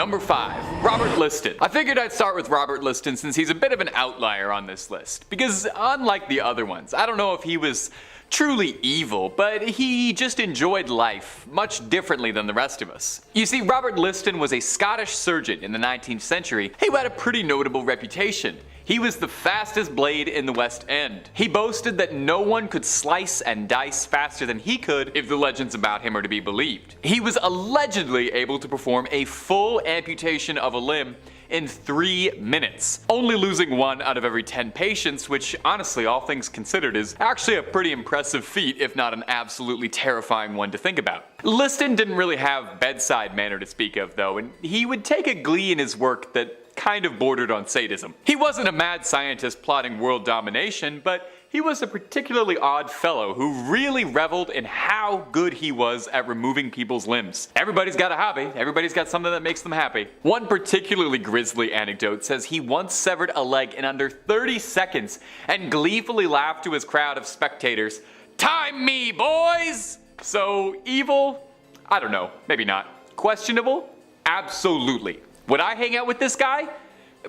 Number 5. Robert Liston. I figured I'd start with Robert Liston since he's a bit of an outlier on this list, because unlike the other ones, I don't know if he was truly evil, but he just enjoyed life much differently than the rest of us. You see, Robert Liston was a Scottish surgeon in the 19th century who had a pretty notable reputation. He was the fastest blade in the West End. He boasted that no one could slice and dice faster than he could if the legends about him are to be believed. He was allegedly able to perform a full amputation of a limb in 3 minutes, only losing 1 out of every 10 patients, which honestly, all things considered, is actually a pretty impressive feat, if not an absolutely terrifying one to think about. Liston didn't really have bedside manner to speak of though, and he would take a glee in his work that kind of bordered on sadism. He wasn't a mad scientist plotting world domination, but he was a particularly odd fellow who really reveled in how good he was at removing people's limbs. Everybody's got a hobby, everybody's got something that makes them happy. One particularly grisly anecdote says he once severed a leg in under 30 seconds and gleefully laughed to his crowd of spectators, "Time me, boys!" So evil? I don't know, maybe not. Questionable? Absolutely. Would I hang out with this guy?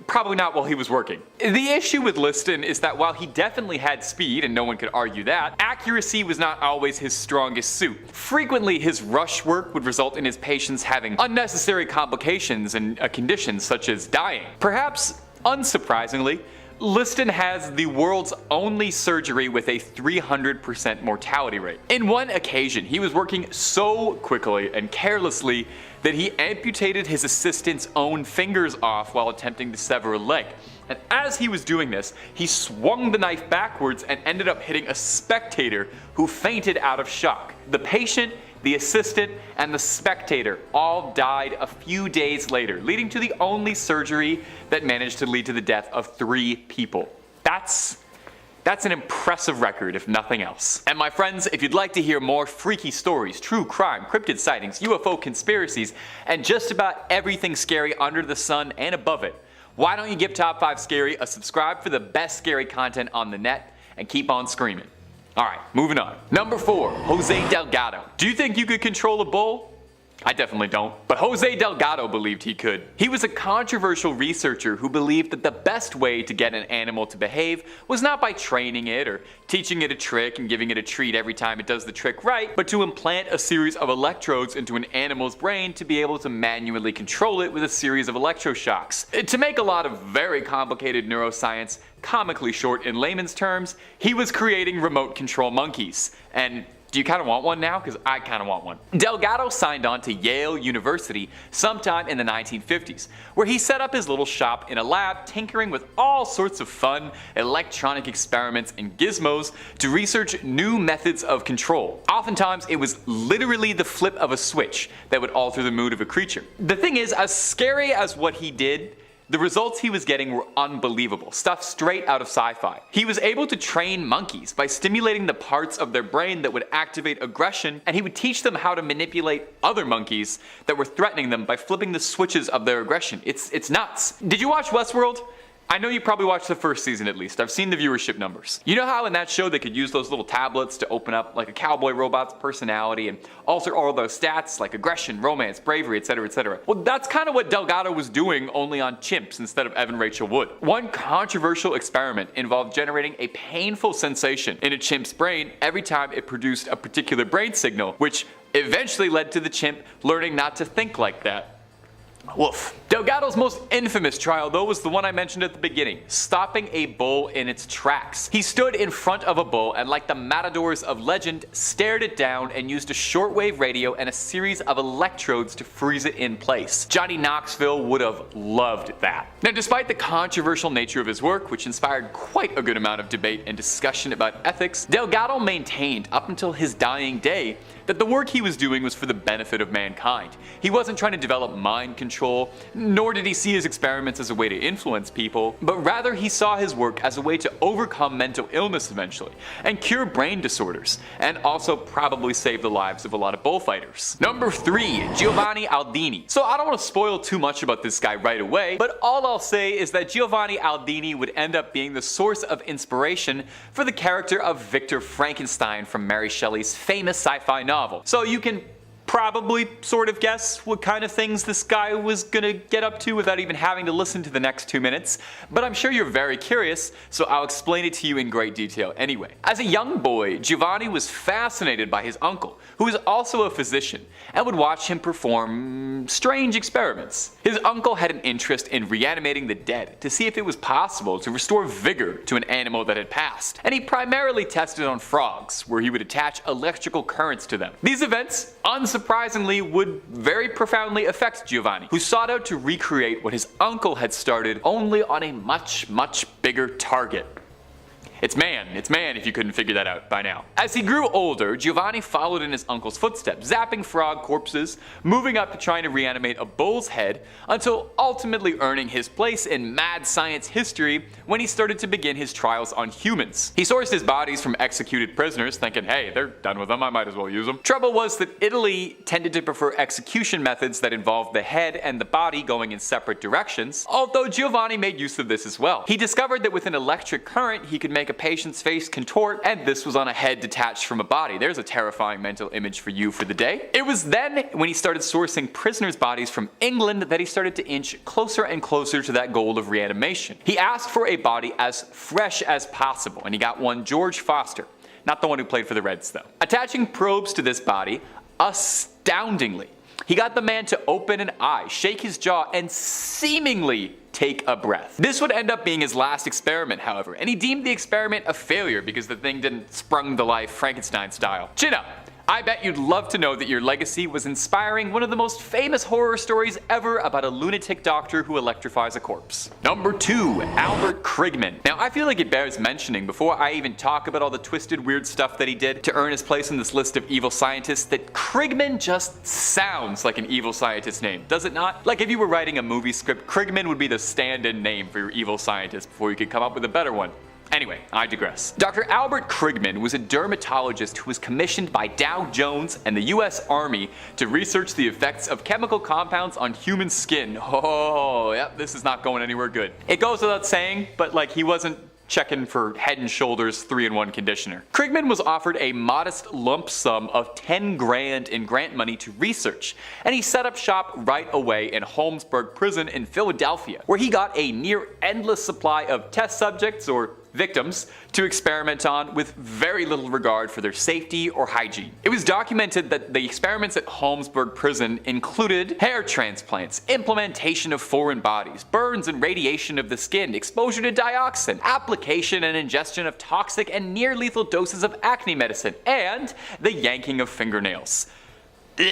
Probably not while he was working. The issue with Liston is that while he definitely had speed, and no one could argue that, accuracy was not always his strongest suit. Frequently, his rush work would result in his patients having unnecessary complications and conditions such as dying. Perhaps unsurprisingly, Liston has the world's only surgery with a 300% mortality rate. In one occasion, he was working so quickly and carelessly that he amputated his assistant's own fingers off while attempting to sever a leg. And as he was doing this, he swung the knife backwards and ended up hitting a spectator who fainted out of shock. The patient, the assistant, and the spectator all died a few days later, leading to the only surgery that managed to lead to the death of 3 people. That's an impressive record, if nothing else. And my friends, if you'd like to hear more freaky stories, true crime, cryptid sightings, UFO conspiracies, and just about everything scary under the sun and above it, why don't you give Top 5 Scary a subscribe for the best scary content on the net, and keep on screaming. Alright, moving on. Number 4, Jose Delgado. Do you think you could control a bull? I definitely don't. But Jose Delgado believed he could. He was a controversial researcher who believed that the best way to get an animal to behave was not by training it or teaching it a trick and giving it a treat every time it does the trick right, but to implant a series of electrodes into an animal's brain to be able to manually control it with a series of electroshocks. To make a lot of very complicated neuroscience comically short in layman's terms, he was creating remote control monkeys. And do you kind of want one now? Because I kind of want one. Delgado signed on to Yale University sometime in the 1950s, where he set up his little shop in a lab tinkering with all sorts of fun electronic experiments and gizmos to research new methods of control. Oftentimes it was literally the flip of a switch that would alter the mood of a creature. The thing is, as scary as what he did, the results he was getting were unbelievable, stuff straight out of sci-fi. He was able to train monkeys by stimulating the parts of their brain that would activate aggression, and he would teach them how to manipulate other monkeys that were threatening them by flipping the switches of their aggression. It's nuts. Did you watch Westworld? I know you probably watched the first season at least. I've seen the viewership numbers. You know how in that show they could use those little tablets to open up like a cowboy robot's personality and alter all those stats like aggression, romance, bravery, etc, etc. Well, that's kind of what Delgado was doing, only on chimps instead of Evan Rachel Wood. One controversial experiment involved generating a painful sensation in a chimp's brain every time it produced a particular brain signal, which eventually led to the chimp learning not to think like that. Woof. Delgado's most infamous trial though was the one I mentioned at the beginning, stopping a bull in its tracks. He stood in front of a bull and, like the matadors of legend, stared it down and used a shortwave radio and a series of electrodes to freeze it in place. Johnny Knoxville would have loved that. Now, despite the controversial nature of his work, which inspired quite a good amount of debate and discussion about ethics, Delgado maintained up until his dying day that the work he was doing was for the benefit of mankind. He wasn't trying to develop mind control, nor did he see his experiments as a way to influence people, but rather he saw his work as a way to overcome mental illness eventually, and cure brain disorders, and also probably save the lives of a lot of bullfighters. Number 3, Giovanni Aldini. So I don't want to spoil too much about this guy right away, but all I'll say is that Giovanni Aldini would end up being the source of inspiration for the character of Victor Frankenstein from Mary Shelley's famous sci-fi novel. So you can probably sort of guess what kind of things this guy was gonna get up to without even having to listen to the next 2 minutes, but I'm sure you're very curious, so I'll explain it to you in great detail anyway. As a young boy, Giovanni was fascinated by his uncle, who was also a physician, and would watch him perform strange experiments. His uncle had an interest in reanimating the dead to see if it was possible to restore vigor to an animal that had passed, and he primarily tested on frogs, where he would attach electrical currents to them. These events, unsurprisingly, would very profoundly affect Giovanni, who sought out to recreate what his uncle had started, only on a much bigger target. It's man if you couldn't figure that out by now. As he grew older, Giovanni followed in his uncle's footsteps, zapping frog corpses, moving up to trying to reanimate a bull's head, until ultimately earning his place in mad science history when he started to begin his trials on humans. He sourced his bodies from executed prisoners, thinking, hey, they're done with them, I might as well use them. Trouble was that Italy tended to prefer execution methods that involved the head and the body going in separate directions, although Giovanni made use of this as well. He discovered that with an electric current he could make a patient's face contort, and this was on a head detached from a body. There's a terrifying mental image for you for the day. It was then, when he started sourcing prisoners' bodies from England, that he started to inch closer and closer to that goal of reanimation. He asked for a body as fresh as possible, and he got one George Foster, not the one who played for the Reds though. Attaching probes to this body, astoundingly, he got the man to open an eye, shake his jaw, and seemingly take a breath. This would end up being his last experiment, however, and he deemed the experiment a failure because the thing didn't sprung to life Frankenstein style. Chin up! I bet you'd love to know that your legacy was inspiring one of the most famous horror stories ever about a lunatic doctor who electrifies a corpse. Number 2. Albert Krigman. Now I feel like it bears mentioning before I even talk about all the twisted weird stuff that he did to earn his place in this list of evil scientists that Krigman just sounds like an evil scientist name, does it not? Like if you were writing a movie script, Krigman would be the stand-in name for your evil scientist before you could come up with a better one. Anyway, I digress. Dr. Albert Krigman was a dermatologist who was commissioned by Dow Jones and the US Army to research the effects of chemical compounds on human skin. Oh, yep, this is not going anywhere good. It goes without saying, but like he wasn't checking for Head and Shoulders 3-in-1 conditioner. Krigman was offered a modest lump sum of 10 grand in grant money to research, and he set up shop right away in Holmesburg Prison in Philadelphia, where he got a near endless supply of test subjects, or victims, to experiment on with very little regard for their safety or hygiene. It was documented that the experiments at Holmesburg Prison included hair transplants, implantation of foreign bodies, burns and radiation of the skin, exposure to dioxin, application and ingestion of toxic and near lethal doses of acne medicine, and the yanking of fingernails. Ugh.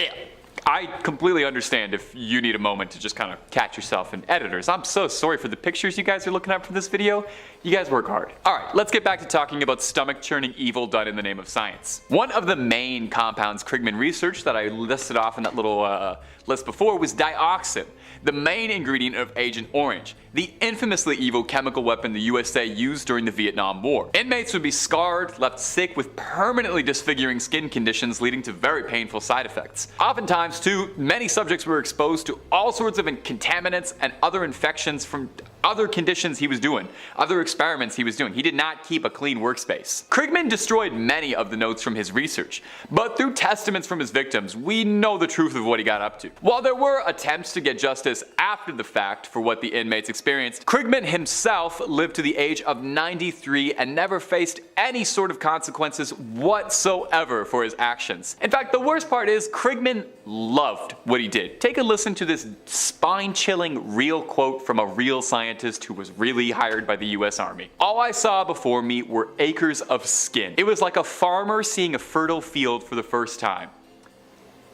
I completely understand if you need a moment to just kind of catch yourself. And editors, I'm so sorry for the pictures you guys are looking at for this video. You guys work hard. Alright, let's get back to talking about stomach-churning evil done in the name of science. One of the main compounds Krigman researched that I listed off in that little list before was dioxin, the main ingredient of Agent Orange, the infamously evil chemical weapon the USA used during the Vietnam War. Inmates would be scarred, left sick with permanently disfiguring skin conditions leading to very painful side effects. Oftentimes too, many subjects were exposed to all sorts of contaminants and other infections from other conditions he was doing, other experiments he was doing. He did not keep a clean workspace. Krigman destroyed many of the notes from his research, but through testaments from his victims, we know the truth of what he got up to. While there were attempts to get justice after the fact for what the inmates experienced, Krigman himself lived to the age of 93 and never faced any sort of consequences whatsoever for his actions. In fact, the worst part is Krigman loved what he did. Take a listen to this spine-chilling real quote from a real scientist who was really hired by the US Army. All I saw before me were acres of skin. It was like a farmer seeing a fertile field for the first time.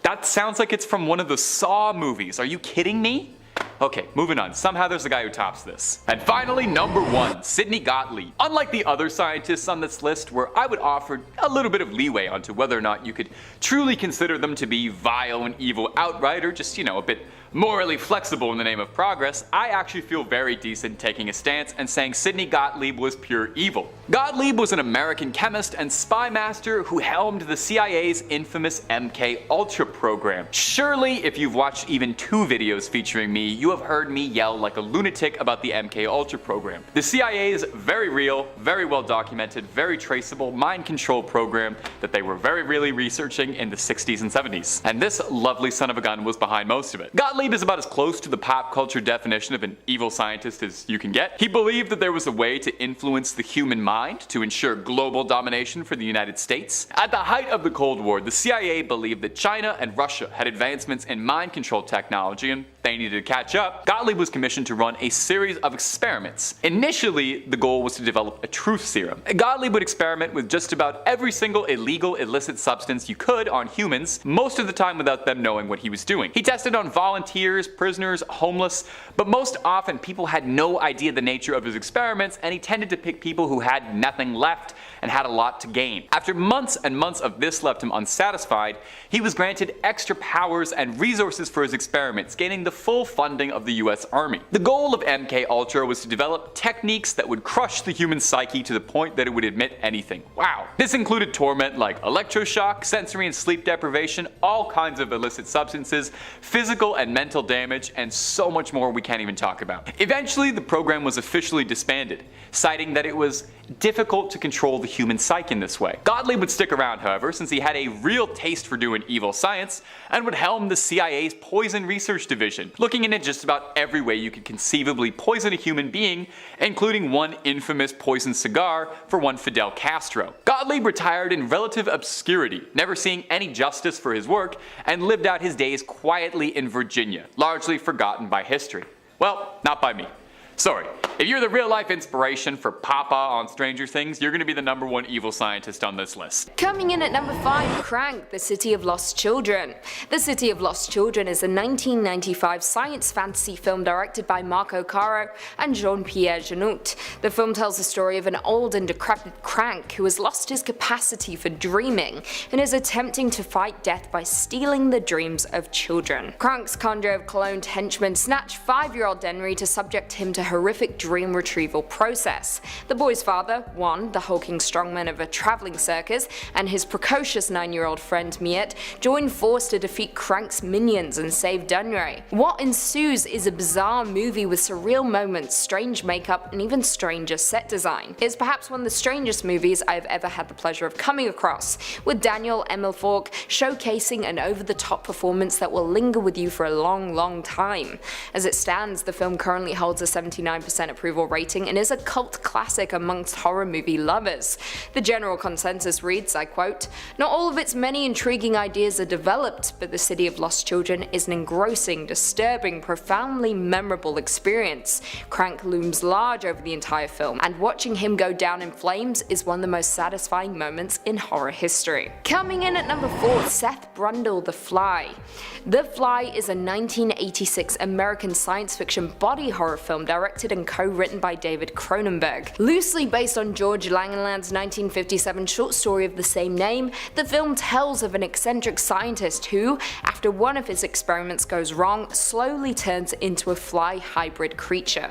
That sounds like it's from one of the Saw movies. Are you kidding me? Okay, moving on. Somehow there's a guy who tops this. And finally, number 1, Sidney Gottlieb. Unlike the other scientists on this list, where I would offer a little bit of leeway onto whether or not you could truly consider them to be vile and evil outright, or just, you know, a bit Morally flexible in the name of progress, I actually feel very decent taking a stance and saying Sidney Gottlieb was pure evil. Gottlieb was an American chemist and spy master who helmed the CIA's infamous MK Ultra program. Surely, if you've watched even 2 videos featuring me, you have heard me yell like a lunatic about the MK Ultra program. The CIA's very real, very well documented, very traceable mind control program that they were very really researching in the 60s and 70s. And this lovely son of a gun was behind most of it. Gottlieb is about as close to the pop culture definition of an evil scientist as you can get. He believed that there was a way to influence the human mind to ensure global domination for the United States. At the height of the Cold War, the CIA believed that China and Russia had advancements in mind control technology and they needed to catch up. Gottlieb was commissioned to run a series of experiments. Initially, the goal was to develop a truth serum. Gottlieb would experiment with just about every single illegal illicit substance you could on humans, most of the time without them knowing what he was doing. He tested on volunteers, prisoners, homeless, but most often people had no idea the nature of his experiments, and he tended to pick people who had nothing left and had a lot to gain. After months and months of this left him unsatisfied, he was granted extra powers and resources for his experiments, gaining the full funding of the US Army. The goal of MK Ultra was to develop techniques that would crush the human psyche to the point that it would admit anything. Wow. This included torment like electroshock, sensory and sleep deprivation, all kinds of illicit substances, physical and mental damage, and so much more we can't even talk about. Eventually, the program was officially disbanded, citing that it was difficult to control the human psyche in this way. Gottlieb would stick around, however, since he had a real taste for doing evil science and would helm the CIA's Poison Research Division, looking into just about every way you could conceivably poison a human being, including one infamous poison cigar for one Fidel Castro. Gottlieb retired in relative obscurity, never seeing any justice for his work, and lived out his days quietly in Virginia, largely forgotten by history. Well, not by me. Sorry, if you're the real life inspiration for Papa on Stranger Things, you're gonna be the #1 evil scientist on this list. Coming in at number 5, Crank, The City of Lost Children. The City of Lost Children is a 1995 science fantasy film directed by Marco Caro and Jean-Pierre Jeunet. The film tells the story of an old and decrepit Crank who has lost his capacity for dreaming and is attempting to fight death by stealing the dreams of children. Crank's cadre of cloned henchmen snatch 5-year-old Denry to subject him to horrific dream retrieval process. The boy's father, Juan, the hulking strongman of a travelling circus, and his precocious 9-year-old friend Miet join force to defeat Crank's minions and save Denry. What ensues is a bizarre movie with surreal moments, strange makeup, and even stranger set design. It's perhaps one of the strangest movies I've ever had the pleasure of coming across, with Daniel Emilfork showcasing an over-the-top performance that will linger with you for a long time. As it stands, the film currently holds a 79% approval rating and is a cult classic amongst horror movie lovers. The general consensus reads, I quote, "Not all of its many intriguing ideas are developed, but The City of Lost Children is an engrossing, disturbing, profoundly memorable experience. Crank looms large over the entire film, and watching him go down in flames is one of the most satisfying moments in horror history." Coming in at number 4, Seth Brundle-The Fly. The Fly is a 1986 American science fiction body horror film directed and co-written by David Cronenberg. Loosely based on George Langeland's 1957 short story of the same name, the film tells of an eccentric scientist who, after one of his experiments goes wrong, slowly turns into a fly hybrid creature.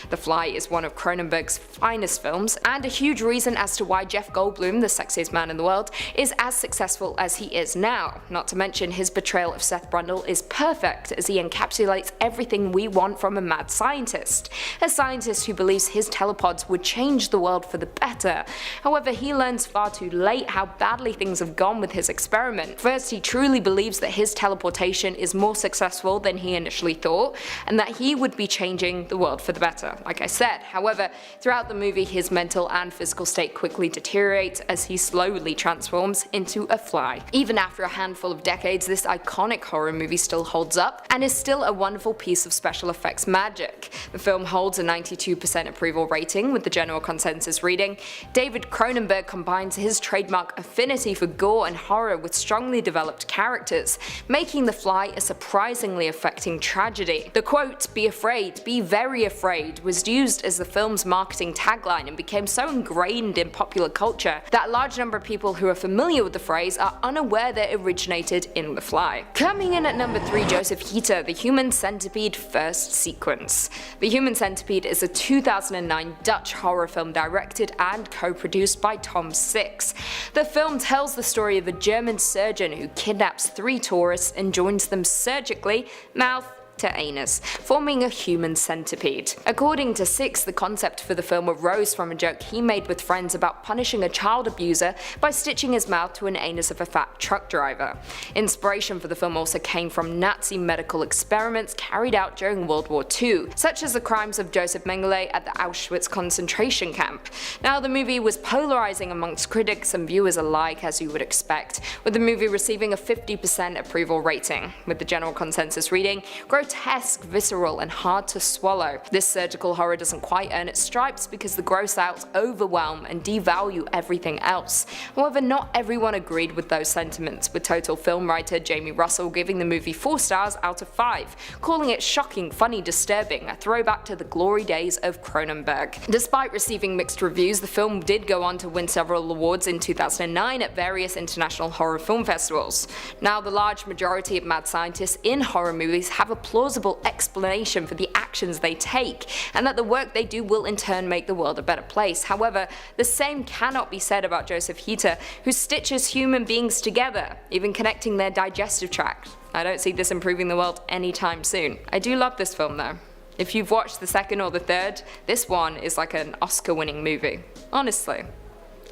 The Fly is one of Cronenberg's finest films, and a huge reason as to why Jeff Goldblum, the sexiest man in the world, is as successful as he is now. Not to mention his portrayal of Seth Brundle is perfect, as he encapsulates everything we want from a mad scientist. A scientist who believes his telepods would change the world for the better. However, he learns far too late how badly things have gone with his experiment. First, he truly believes that his teleportation is more successful than he initially thought, and that he would be changing the world for the better, like I said. However, throughout the movie, his mental and physical state quickly deteriorates as he slowly transforms into a fly. Even after a handful of decades, this iconic horror movie still holds up, and is still a wonderful piece of special effects magic. The film holds a 92% approval rating with the general consensus reading. David Cronenberg combines his trademark affinity for gore and horror with strongly developed characters, making The Fly a surprisingly affecting tragedy. The quote, "Be afraid, be very afraid," was used as the film's marketing tagline and became so ingrained in popular culture that a large number of people who are familiar with the phrase are unaware that it originated in The Fly. Coming in at number 3, Joseph Heater, The Human Centipede First Sequence. The Human Centipede is a 2009 Dutch horror film directed and co-produced by Tom Six. The film tells the story of a German surgeon who kidnaps 3 tourists and joins them surgically, mouth to anus, forming a human centipede. According to Six, the concept for the film arose from a joke he made with friends about punishing a child abuser by stitching his mouth to an anus of a fat truck driver. Inspiration for the film also came from Nazi medical experiments carried out during World War II, such as the crimes of Joseph Mengele at the Auschwitz concentration camp. Now, the movie was polarizing amongst critics and viewers alike, as you would expect, with the movie receiving a 50% approval rating, with the general consensus reading, grotesque, visceral, and hard to swallow. This surgical horror doesn't quite earn its stripes because the gross outs overwhelm and devalue everything else. However, not everyone agreed with those sentiments, with Total film writer Jamie Russell giving the movie 4 stars out of 5, calling it shocking, funny, disturbing, a throwback to the glory days of Cronenberg. Despite receiving mixed reviews, the film did go on to win several awards in 2009 at various international horror film festivals. Now, the large majority of mad scientists in horror movies have a plausible explanation for the actions they take, and that the work they do will in turn make the world a better place. However, the same cannot be said about Joseph Heater, who stitches human beings together, even connecting their digestive tract. I don't see this improving the world anytime soon. I do love this film though. If you've watched the second or the third, this one is like an Oscar-winning movie. Honestly.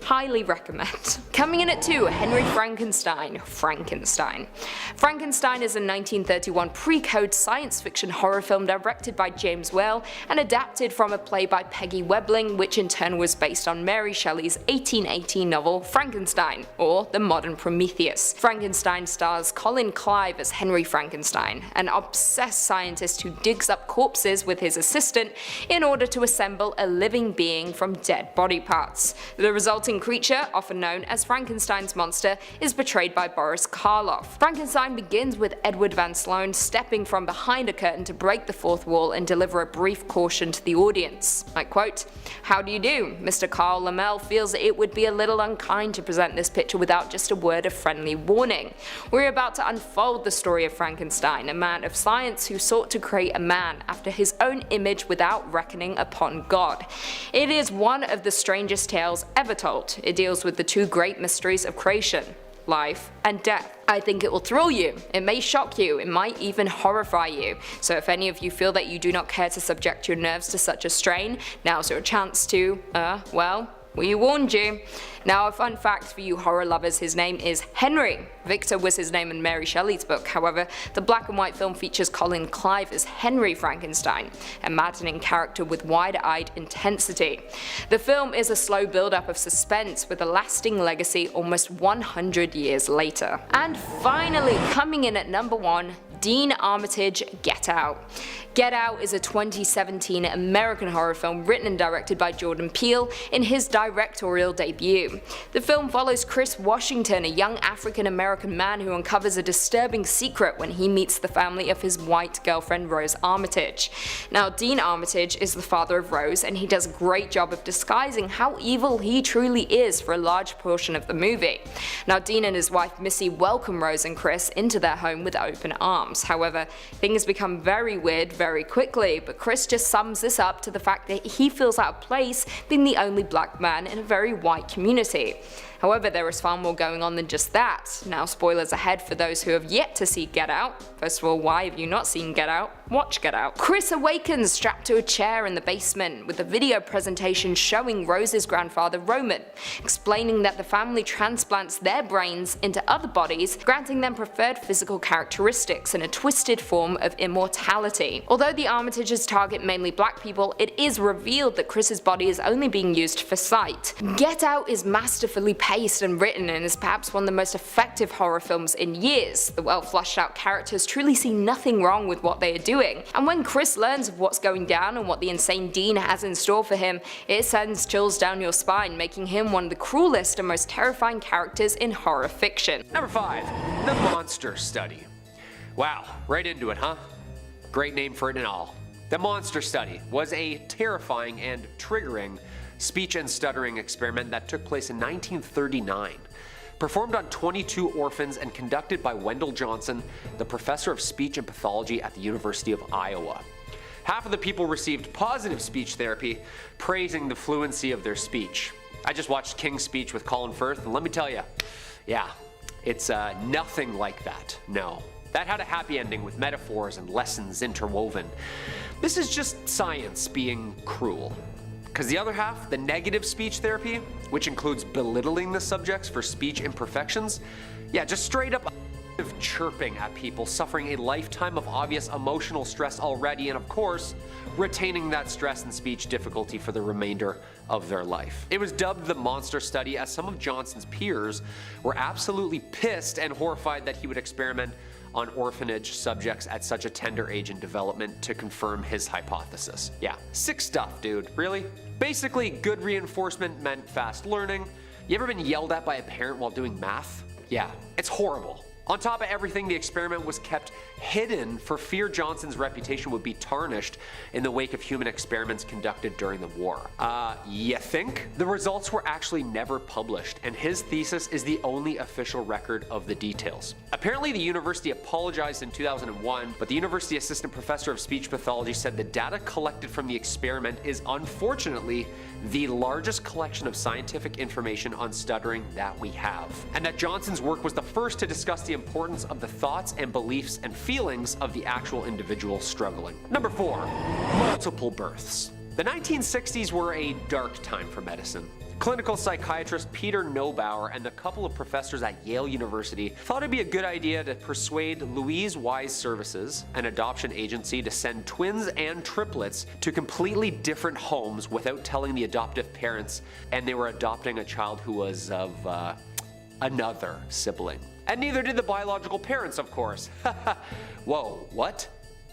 Highly recommend. Coming in at 2, Henry Frankenstein. Frankenstein is a 1931 pre-code science fiction horror film directed by James Whale and adapted from a play by Peggy Webling, which in turn was based on Mary Shelley's 1818 novel Frankenstein, or The Modern Prometheus. Frankenstein stars Colin Clive as Henry Frankenstein, an obsessed scientist who digs up corpses with his assistant in order to assemble a living being from dead body parts. The resulting creature, often known as Frankenstein's monster, is portrayed by Boris Karloff. Frankenstein begins with Edward Van Sloan stepping from behind a curtain to break the fourth wall and deliver a brief caution to the audience. I quote, "How do you do? Mr. Carl Lammel feels it would be a little unkind to present this picture without just a word of friendly warning. We're about to unfold the story of Frankenstein, a man of science who sought to create a man after his own image without reckoning upon God. It is one of the strangest tales ever told. It deals with the 2 great mysteries of creation, life and death. I think it will thrill you, it may shock you, it might even horrify you. So if any of you feel that you do not care to subject your nerves to such a strain, now's your chance to, well, we warned you." Now, a fun fact for you horror lovers, his name is Henry. Victor was his name in Mary Shelley's book. However, the black and white film features Colin Clive as Henry Frankenstein, a maddening character with wide-eyed intensity. The film is a slow build-up of suspense with a lasting legacy almost 100 years later. And finally, coming in at number 1, Dean Armitage, Get Out. Get Out is a 2017 American horror film written and directed by Jordan Peele in his directorial debut. The film follows Chris Washington, a young African-American man who uncovers a disturbing secret when he meets the family of his white girlfriend Rose Armitage. Now, Dean Armitage is the father of Rose, and he does a great job of disguising how evil he truly is for a large portion of the movie. Now, Dean and his wife Missy welcome Rose and Chris into their home with open arms. However, things become very weird very quickly, but Chris just sums this up to the fact that he feels out of place being the only black man in a very white community. However, there is far more going on than just that. Now, spoilers ahead for those who have yet to see Get Out. First of all, why have you not seen Get Out? Watch Get Out. Chris awakens strapped to a chair in the basement with a video presentation showing Rose's grandfather Roman, explaining that the family transplants their brains into other bodies, granting them preferred physical characteristics and a twisted form of immortality. Although the Armitages target mainly black people, it is revealed that Chris's body is only being used for sight. Get Out is masterfully paced and written and is perhaps one of the most effective horror films in years. The well fleshed out characters truly see nothing wrong with what they are doing, and when Chris learns of what's going down and what the insane Dean has in store for him, it sends chills down your spine, making him one of the cruelest and most terrifying characters in horror fiction. Number 5. The Monster Study. Wow, right into it, huh? Great name for it and all. The Monster Study was a terrifying and triggering speech and stuttering experiment that took place in 1939. Performed on 22 orphans and conducted by Wendell Johnson, the professor of speech and pathology at the University of Iowa. Half of the people received positive speech therapy, praising the fluency of their speech. I just watched King's Speech with Colin Firth, and let me tell you, yeah, it's nothing like that, no. That had a happy ending with metaphors and lessons interwoven. This is just science being cruel. Because the other half, the negative speech therapy, which includes belittling the subjects for speech imperfections, yeah, just straight up chirping at people suffering a lifetime of obvious emotional stress already, and of course, retaining that stress and speech difficulty for the remainder of their life. It was dubbed the Monster Study as some of Johnson's peers were absolutely pissed and horrified that he would experiment on orphanage subjects at such a tender age in development to confirm his hypothesis. Yeah, sick stuff, dude, really? Basically, good reinforcement meant fast learning. You ever been yelled at by a parent while doing math? Yeah, it's horrible. On top of everything, the experiment was kept hidden for fear Johnson's reputation would be tarnished in the wake of human experiments conducted during the war. You think? The results were actually never published, and his thesis is the only official record of the details. Apparently, the university apologized in 2001, but the university assistant professor of speech pathology said the data collected from the experiment is unfortunately the largest collection of scientific information on stuttering that we have, and that Johnson's work was the first to discuss the importance of the thoughts and beliefs and feelings of the actual individual struggling. Number 4. Multiple births. The 1960s were a dark time for medicine. Clinical psychiatrist Peter Neubauer and a couple of professors at Yale University thought it'd be a good idea to persuade Louise Wise Services, an adoption agency, to send twins and triplets to completely different homes without telling the adoptive parents, and they were adopting a child who was of another sibling. And neither did the biological parents, of course. Whoa, what?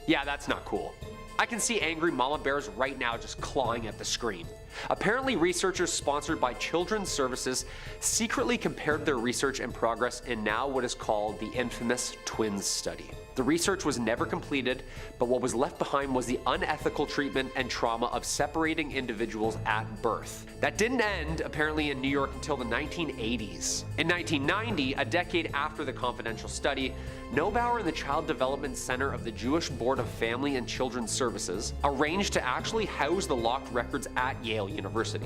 Yeah, that's not cool. I can see angry mama bears right now just clawing at the screen. Apparently, researchers sponsored by Children's Services secretly compared their research and progress in now what is called the infamous twins study. The research was never completed, but what was left behind was the unethical treatment and trauma of separating individuals at birth. That didn't end, apparently, in New York until the 1980s. In 1990, a decade after the confidential study, Neubauer and the Child Development Center of the Jewish Board of Family and Children's Services arranged to actually house the locked records at Yale University.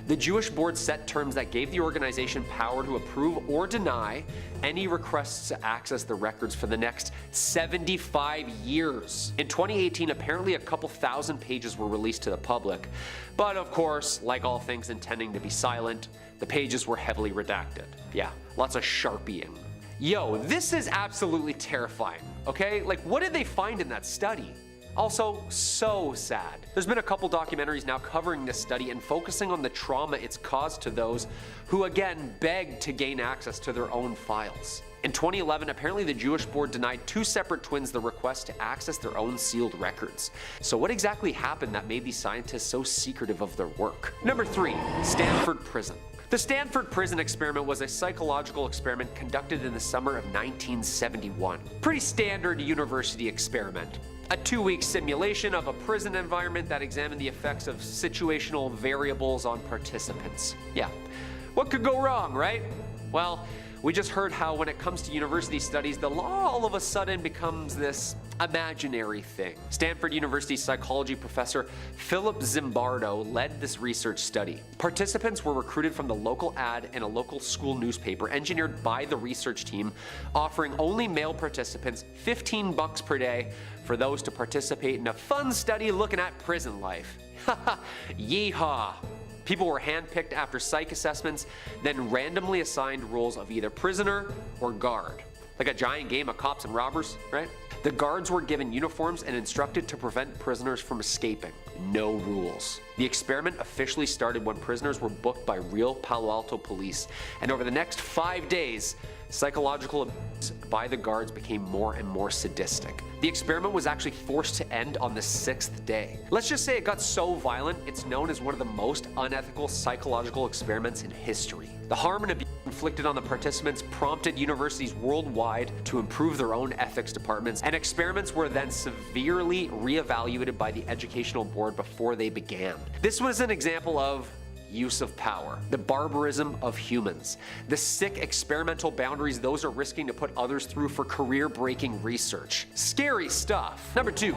The Jewish Board set terms that gave the organization power to approve or deny any requests to access the records for the next 75 years. In 2018, apparently a couple thousand pages were released to the public, but of course, like all things intending to be silent, the pages were heavily redacted. Yeah, lots of sharpieing. Yo, this is absolutely terrifying, okay? Like, what did they find in that study? Also, so sad. There's been a couple documentaries now covering this study and focusing on the trauma it's caused to those who, again, begged to gain access to their own files. In 2011, apparently the Jewish Board denied 2 separate twins the request to access their own sealed records. So what exactly happened that made these scientists so secretive of their work? Number 3, Stanford Prison. The Stanford Prison Experiment was a psychological experiment conducted in the summer of 1971. Pretty standard university experiment. A 2-week simulation of a prison environment that examined the effects of situational variables on participants. Yeah, what could go wrong, right? Well, we just heard how when it comes to university studies, the law all of a sudden becomes this imaginary thing. Stanford University psychology professor Philip Zimbardo led this research study. Participants were recruited from the local ad in a local school newspaper engineered by the research team, offering only male participants $15 per day for those to participate in a fun study looking at prison life. Haha, yeehaw. People were handpicked after psych assessments, then randomly assigned roles of either prisoner or guard. Like a giant game of cops and robbers, right? The guards were given uniforms and instructed to prevent prisoners from escaping. no rules. The experiment officially started when prisoners were booked by real Palo Alto police, and over the next 5 days, psychological abuse by the guards became more and more sadistic. The experiment was actually forced to end on the 6th day. Let's just say it got so violent, it's known as one of the most unethical psychological experiments in history. The harm and abuse inflicted on the participants prompted universities worldwide to improve their own ethics departments, and experiments were then severely reevaluated by the educational board before they began. This was an example of use of power, the barbarism of humans, the sick experimental boundaries those are risking to put others through for career-breaking research. Scary stuff. Number 2,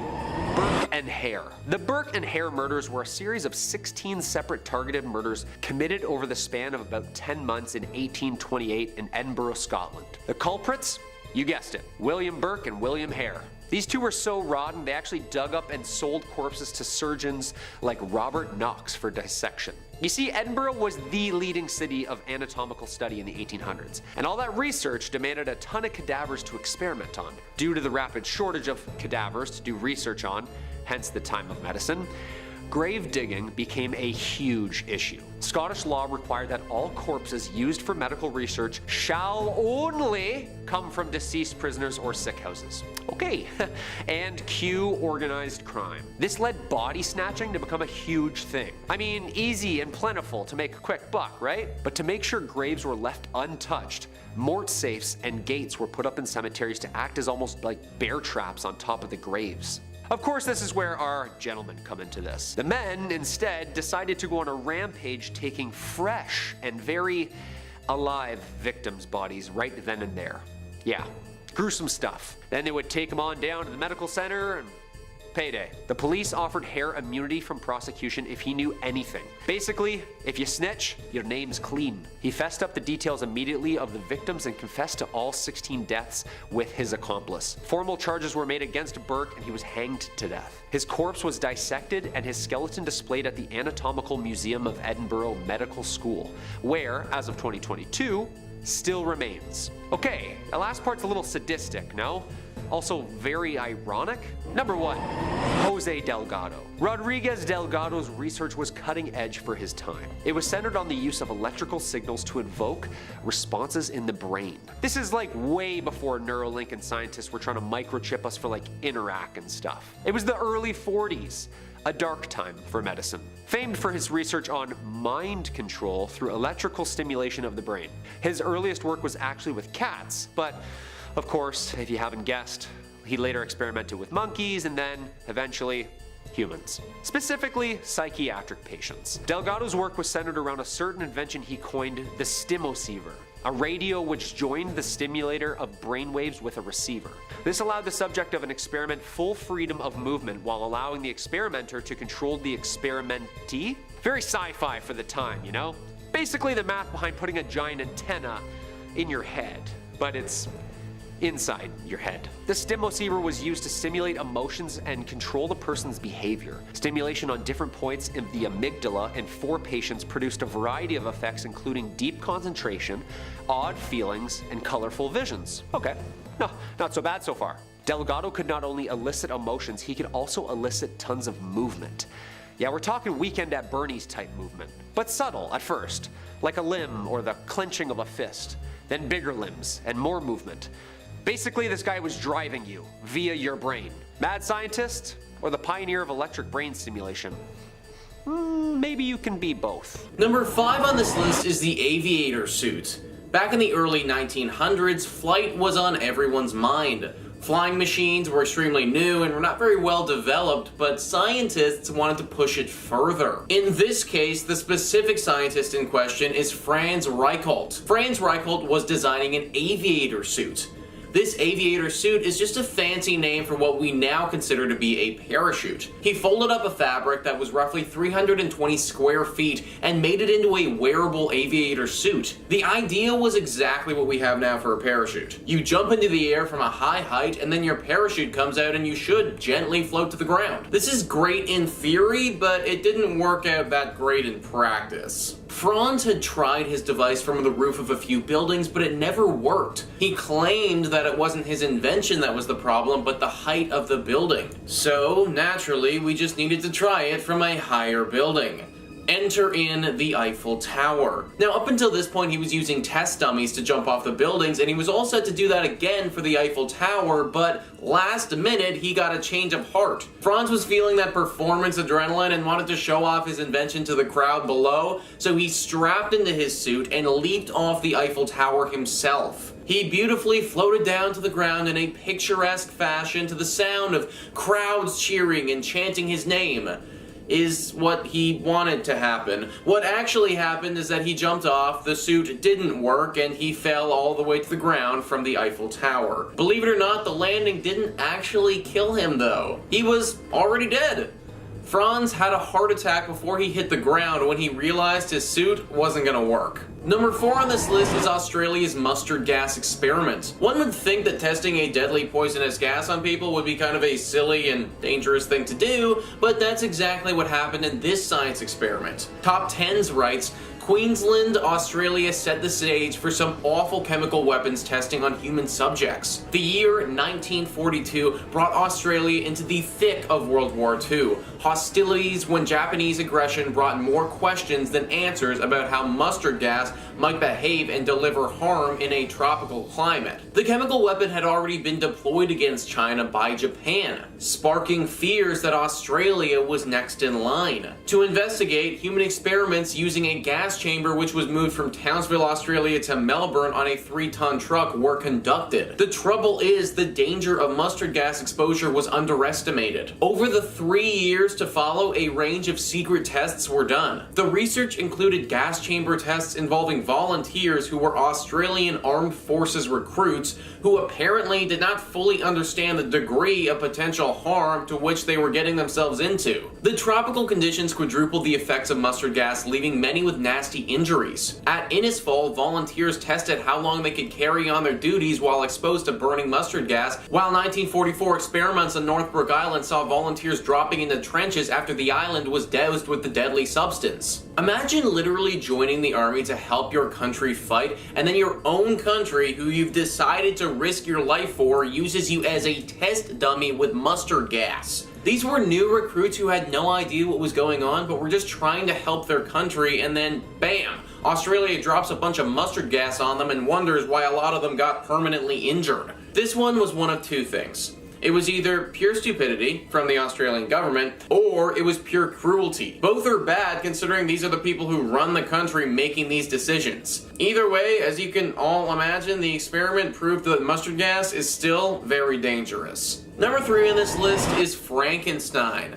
Burke and Hare. The Burke and Hare murders were a series of 16 separate targeted murders committed over the span of about 10 months in 1828 in Edinburgh, Scotland. The culprits? You guessed it, William Burke and William Hare. These two were so rotten, they actually dug up and sold corpses to surgeons like Robert Knox for dissection. You see, Edinburgh was the leading city of anatomical study in the 1800s, and all that research demanded a ton of cadavers to experiment on. Due to the rapid shortage of cadavers to do research on, hence the time of medicine, grave digging became a huge issue. Scottish law required that all corpses used for medical research shall only come from deceased prisoners or sick houses. Okay, and cue organized crime. This led body snatching to become a huge thing. I mean, easy and plentiful to make a quick buck, right? But to make sure graves were left untouched, mort safes and gates were put up in cemeteries to act as almost like bear traps on top of the graves. Of course, this is where our gentlemen come into this. The men, instead, decided to go on a rampage, taking fresh and very alive victims' bodies right then and there. Yeah, gruesome stuff. Then they would take them on down to the medical center and payday. The police offered Hare immunity from prosecution if he knew anything. Basically, if you snitch, your name's clean. He fessed up the details immediately of the victims and confessed to all 16 deaths with his accomplice. Formal charges were made against Burke and he was hanged to death. His corpse was dissected and his skeleton displayed at the Anatomical Museum of Edinburgh Medical School, where, as of 2022, still remains. Okay, the last part's a little sadistic, no? Also very ironic. Number 1, Jose Delgado. Rodriguez Delgado's research was cutting edge for his time. It was centered on the use of electrical signals to invoke responses in the brain. This is like way before Neuralink and scientists were trying to microchip us for like Interac and stuff. It was the early 40s. A dark time for medicine. Famed for his research on mind control through electrical stimulation of the brain. His earliest work was actually with cats, but of course, if you haven't guessed, he later experimented with monkeys and then, eventually, humans. Specifically, psychiatric patients. Delgado's work was centered around a certain invention he coined the stimoceiver, a radio which joined the stimulator of brainwaves with a receiver. This allowed the subject of an experiment full freedom of movement while allowing the experimenter to control the experimentee. Very sci-fi for the time, you know? Basically the math behind putting a giant antenna in your head, but it's inside your head. The stimoceiver was used to stimulate emotions and control the person's behavior. Stimulation on different points in the amygdala in 4 patients produced a variety of effects including deep concentration, odd feelings, and colorful visions. Okay, no, not so bad so far. Delgado could not only elicit emotions, he could also elicit tons of movement. Yeah, we're talking Weekend at Bernie's type movement, but subtle at first, like a limb or the clenching of a fist, then bigger limbs and more movement. Basically, this guy was driving you via your brain. Mad scientist or the pioneer of electric brain stimulation? Maybe you can be both. Number 5 on this list is the aviator suit. Back in the early 1900s, flight was on everyone's mind. Flying machines were extremely new and were not very well developed, but scientists wanted to push it further. In this case, the specific scientist in question is Franz Reichelt. Franz Reichelt was designing an aviator suit. This aviator suit is just a fancy name for what we now consider to be a parachute. He folded up a fabric that was roughly 320 square feet and made it into a wearable aviator suit. The idea was exactly what we have now for a parachute. You jump into the air from a high height and then your parachute comes out and you should gently float to the ground. This is great in theory, but it didn't work out that great in practice. Franz had tried his device from the roof of a few buildings, but it never worked. He claimed that it wasn't his invention that was the problem, but the height of the building. So, naturally, we just needed to try it from a higher building. Enter in the Eiffel Tower. Now, up until this point, he was using test dummies to jump off the buildings, and he was all set to do that again for the Eiffel Tower, but last minute, he got a change of heart. Franz was feeling that performance adrenaline and wanted to show off his invention to the crowd below, so he strapped into his suit and leaped off the Eiffel Tower himself. He beautifully floated down to the ground in a picturesque fashion to the sound of crowds cheering and chanting his name. Is what he wanted to happen. What actually happened is that he jumped off, the suit didn't work, and he fell all the way to the ground from the Eiffel Tower. Believe it or not, the landing didn't actually kill him though. He was already dead. Franz had a heart attack before he hit the ground when he realized his suit wasn't gonna work. Number 4 on this list is Australia's mustard gas experiment. One would think that testing a deadly poisonous gas on people would be kind of a silly and dangerous thing to do, but that's exactly what happened in this science experiment. Top 10s writes, Queensland, Australia set the stage for some awful chemical weapons testing on human subjects. The year 1942 brought Australia into the thick of World War II. Hostilities when Japanese aggression brought more questions than answers about how mustard gas might behave and deliver harm in a tropical climate. The chemical weapon had already been deployed against China by Japan, sparking fears that Australia was next in line. To investigate, human experiments using a gas chamber which was moved from Townsville, Australia to Melbourne on a 3-ton truck were conducted. The trouble is, the danger of mustard gas exposure was underestimated. Over the 3 years to follow, a range of secret tests were done. The research included gas chamber tests involving volunteers who were Australian Armed Forces recruits who apparently did not fully understand the degree of potential harm to which they were getting themselves into. The tropical conditions quadrupled the effects of mustard gas, leaving many with nasty injuries. At Innisfail, volunteers tested how long they could carry on their duties while exposed to burning mustard gas, while 1944 experiments on Northbrook Island saw volunteers dropping into trenches after the island was doused with the deadly substance. Imagine literally joining the army to help your country fight, and then your own country, who you've decided to risk your life for, uses you as a test dummy with mustard gas. These were new recruits who had no idea what was going on, but were just trying to help their country, and then bam! Australia drops a bunch of mustard gas on them and wonders why a lot of them got permanently injured. This one was one of two things. It was either pure stupidity from the Australian government, or it was pure cruelty. Both are bad considering these are the people who run the country making these decisions. Either way, as you can all imagine, the experiment proved that mustard gas is still very dangerous. Number 3 on this list is Frankenstein.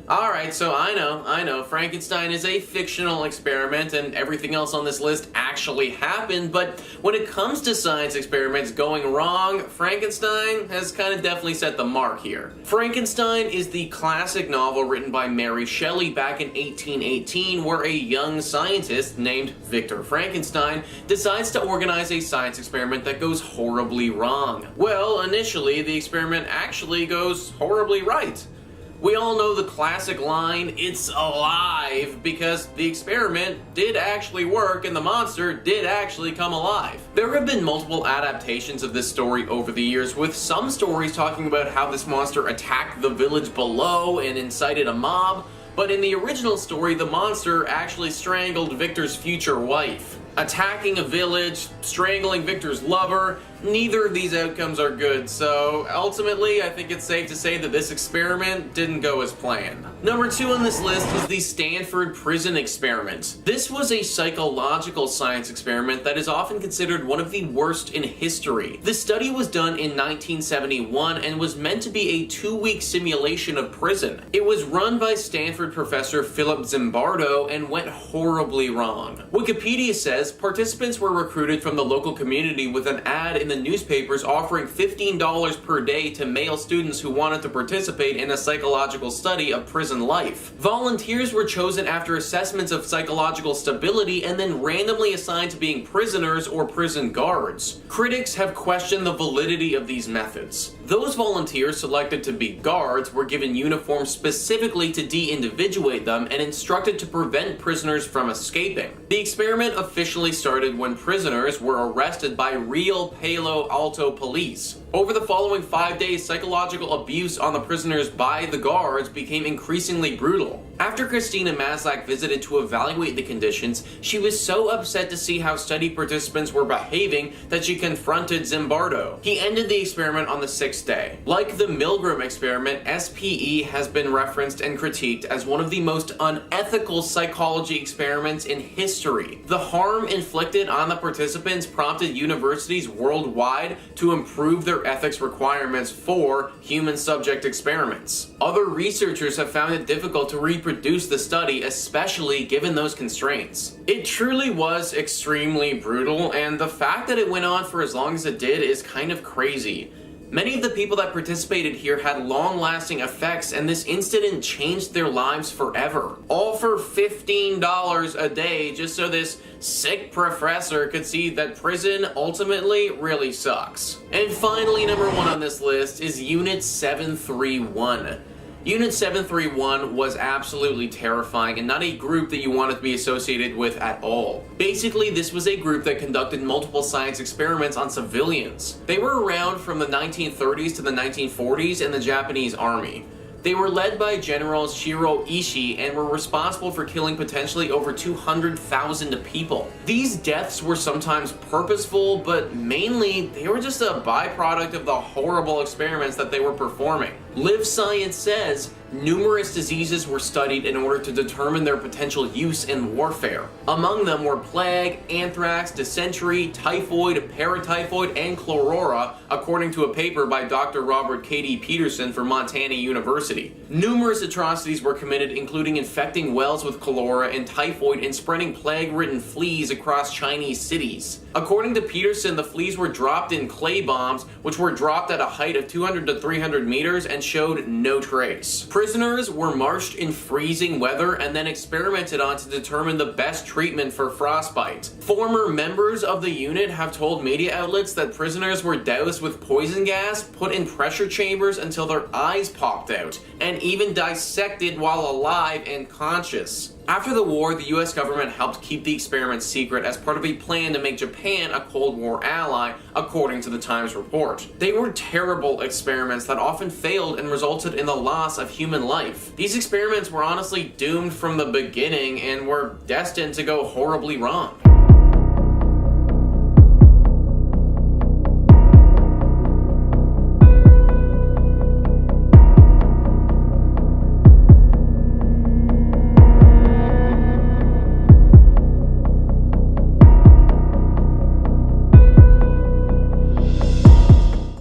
Alright, so I know, Frankenstein is a fictional experiment and everything else on this list actually happened, but when it comes to science experiments going wrong, Frankenstein has kind of definitely set the mark here. Frankenstein is the classic novel written by Mary Shelley back in 1818, where a young scientist named Victor Frankenstein decides to organize a science experiment that goes horribly wrong. Well, initially, the experiment actually goes horribly right. We all know the classic line, "It's alive," because the experiment did actually work and the monster did actually come alive. There have been multiple adaptations of this story over the years, with some stories talking about how this monster attacked the village below and incited a mob, but in the original story, the monster actually strangled Victor's future wife. Attacking a village, strangling Victor's lover, neither of these outcomes are good, so ultimately I think it's safe to say that this experiment didn't go as planned. Number 2 on this list is the Stanford prison experiment. This was a psychological science experiment that is often considered one of the worst in history. The study was done in 1971 and was meant to be a 2-week simulation of prison. It was run by Stanford professor Philip Zimbardo and went horribly wrong. Wikipedia says participants were recruited from the local community with an ad in the newspapers offering $15 per day to male students who wanted to participate in a psychological study of prison life. Volunteers were chosen after assessments of psychological stability and then randomly assigned to being prisoners or prison guards. Critics have questioned the validity of these methods. Those volunteers selected to be guards were given uniforms specifically to de-individuate them and instructed to prevent prisoners from escaping. The experiment officially started when prisoners were arrested by real Palo Alto police. Over the following 5 days, psychological abuse on the prisoners by the guards became increasingly brutal. After Christina Maslach visited to evaluate the conditions, she was so upset to see how study participants were behaving that she confronted Zimbardo. He ended the experiment on the 6th day. Like the Milgram experiment, SPE has been referenced and critiqued as one of the most unethical psychology experiments in history. The harm inflicted on the participants prompted universities worldwide to improve their ethics requirements for human subject experiments. Other researchers have found it difficult to reproduce the study, especially given those constraints. It truly was extremely brutal, and the fact that it went on for as long as it did is kind of crazy. Many of the people that participated here had long-lasting effects, and this incident changed their lives forever. All for $15 a day, just so this sick professor could see that prison ultimately really sucks. And finally, number 1 on this list is Unit 731. Unit 731 was absolutely terrifying and not a group that you wanted to be associated with at all. Basically, this was a group that conducted multiple science experiments on civilians. They were around from the 1930s to the 1940s in the Japanese army. They were led by General Shiro Ishii and were responsible for killing potentially over 200,000 people. These deaths were sometimes purposeful, but mainly they were just a byproduct of the horrible experiments that they were performing. Live Science says numerous diseases were studied in order to determine their potential use in warfare. Among them were plague, anthrax, dysentery, typhoid, paratyphoid, and chlorella, according to a paper by Dr. Robert K.D. Peterson for Montana University. Numerous atrocities were committed, including infecting wells with cholera and typhoid and spreading plague-ridden fleas across Chinese cities. According to Peterson, the fleas were dropped in clay bombs, which were dropped at a height of 200 to 300 meters and showed no trace. Prisoners were marched in freezing weather and then experimented on to determine the best treatment for frostbite. Former members of the unit have told media outlets that prisoners were doused with poison gas, put in pressure chambers until their eyes popped out, and even dissected while alive and conscious. After the war, the US government helped keep the experiment secret as part of a plan to make Japan a Cold War ally, according to the Times report. They were terrible experiments that often failed and resulted in the loss of human life. These experiments were honestly doomed from the beginning and were destined to go horribly wrong.